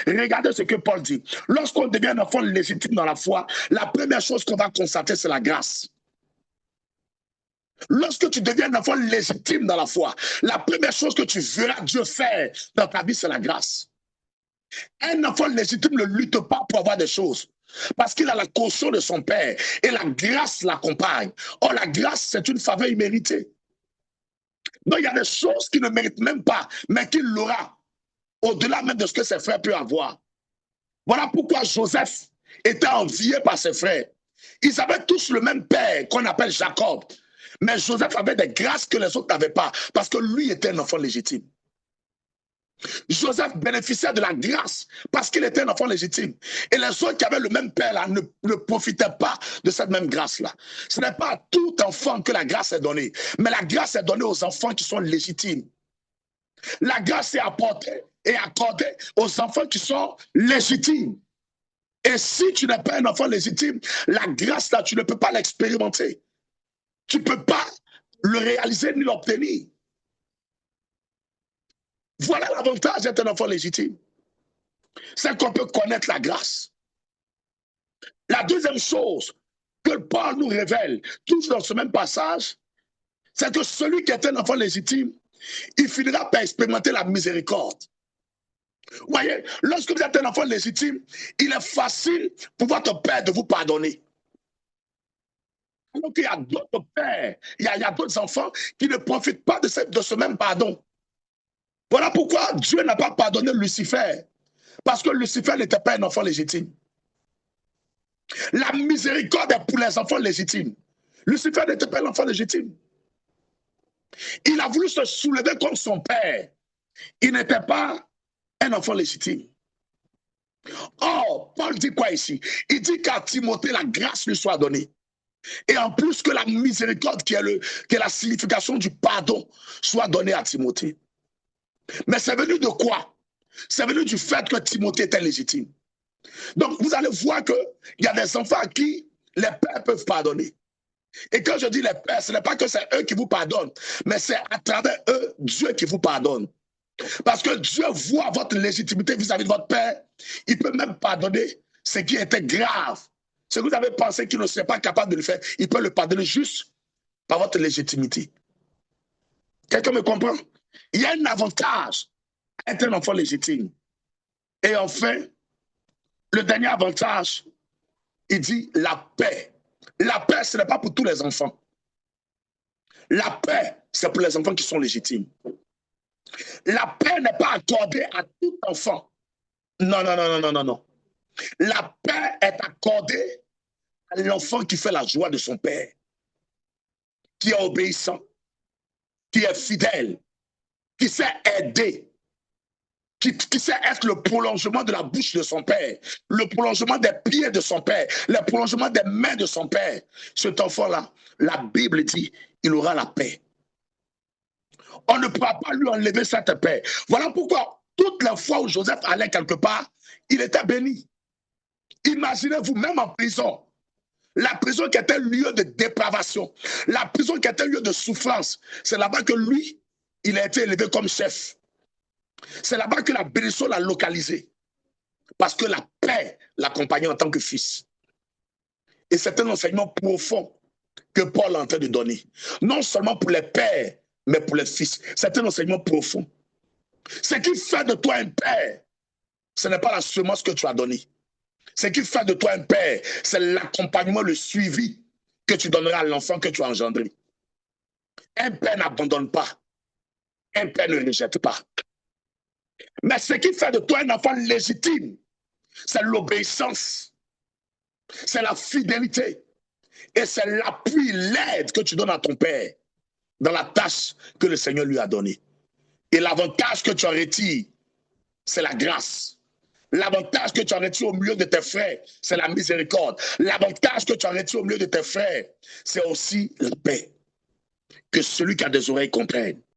regardez ce que Paul dit. Lorsqu'on devient un enfant légitime dans la foi, la première chose qu'on va constater, c'est la grâce. Lorsque tu deviens un enfant légitime dans la foi, la première chose que tu verras Dieu faire dans ta vie, c'est la grâce. Un enfant légitime ne lutte pas pour avoir des choses, parce qu'il a la caution de son père et la grâce l'accompagne. Or, la grâce, c'est une faveur imméritée. Donc, il y a des choses qu'il ne mérite même pas, mais qu'il l'aura, au-delà même de ce que ses frères peuvent avoir. Voilà pourquoi Joseph était envié par ses frères. Ils avaient tous le même père qu'on appelle Jacob. Mais Joseph avait des grâces que les autres n'avaient pas, parce que lui était un enfant légitime. Joseph bénéficiait de la grâce parce qu'il était un enfant légitime. Et les autres qui avaient le même père là, ne profitaient pas de cette même grâce-là. Ce n'est pas à tout enfant que la grâce est donnée, mais la grâce est donnée aux enfants qui sont légitimes. La grâce est apportée et accordée aux enfants qui sont légitimes. Et si tu n'es pas un enfant légitime, la grâce là, tu ne peux pas l'expérimenter. Tu ne peux pas le réaliser ni l'obtenir. Voilà l'avantage d'être un enfant légitime. C'est qu'on peut connaître la grâce. La deuxième chose que Paul nous révèle, toujours dans ce même passage, c'est que celui qui est un enfant légitime, il finira par expérimenter la miséricorde. Vous voyez, lorsque vous êtes un enfant légitime, il est facile pour votre père de vous pardonner. Alors qu'il y a d'autres pères, il y a d'autres enfants qui ne profitent pas de ce même pardon. Voilà pourquoi Dieu n'a pas pardonné Lucifer, parce que Lucifer n'était pas un enfant légitime. La miséricorde est pour les enfants légitimes. Lucifer n'était pas un enfant légitime. Il a voulu se soulever contre son père. Il n'était pas un enfant légitime. Or, Paul dit quoi ici? Il dit qu'à Timothée, la grâce lui soit donnée. Et en plus que la miséricorde, qui est la signification du pardon, soit donnée à Timothée. Mais c'est venu de quoi? C'est venu du fait que Timothée était légitime. Donc, vous allez voir qu'il y a des enfants à qui les pères peuvent pardonner. Et quand je dis les pères, ce n'est pas que c'est eux qui vous pardonnent, mais c'est à travers eux, Dieu qui vous pardonne. Parce que Dieu voit votre légitimité vis-à-vis de votre père. Il peut même pardonner ce qui était grave. Ce que vous avez pensé qu'il ne serait pas capable de le faire, il peut le pardonner juste par votre légitimité. Quelqu'un me comprend? Il y a un avantage à être un enfant légitime. Et enfin, le dernier avantage, il dit la paix. La paix, ce n'est pas pour tous les enfants. La paix, c'est pour les enfants qui sont légitimes. La paix n'est pas accordée à tout enfant. Non, non, non, non, non, non, non. La paix est accordée à l'enfant qui fait la joie de son père, qui est obéissant, qui est fidèle, qui sait aider, qui sait être le prolongement de la bouche de son père, le prolongement des pieds de son père, le prolongement des mains de son père. Cet enfant-là, la Bible dit, il aura la paix. On ne pourra pas lui enlever cette paix. Voilà pourquoi, toutes les fois où Joseph allait quelque part, il était béni. Imaginez-vous, même en prison, la prison qui était lieu de dépravation, la prison qui était lieu de souffrance, c'est là-bas que lui, il a été élevé comme chef. C'est là-bas que la bénédiction l'a localisé. Parce que la paix l'accompagnait en tant que fils. Et c'est un enseignement profond que Paul est en train de donner. Non seulement pour les pères, mais pour les fils. C'est un enseignement profond. Ce qui fait de toi un père, ce n'est pas la semence que tu as donnée. Ce qui fait de toi un père, c'est l'accompagnement, le suivi que tu donneras à l'enfant que tu as engendré. Un père n'abandonne pas. Un père ne rejette pas. Mais ce qui fait de toi un enfant légitime, c'est l'obéissance, c'est la fidélité et c'est l'appui, l'aide que tu donnes à ton père dans la tâche que le Seigneur lui a donnée. Et l'avantage que tu en retires, c'est la grâce. L'avantage que tu en retires au milieu de tes frères, c'est la miséricorde. L'avantage que tu en retires au milieu de tes frères, c'est aussi la paix. Que celui qui a des oreilles comprenne.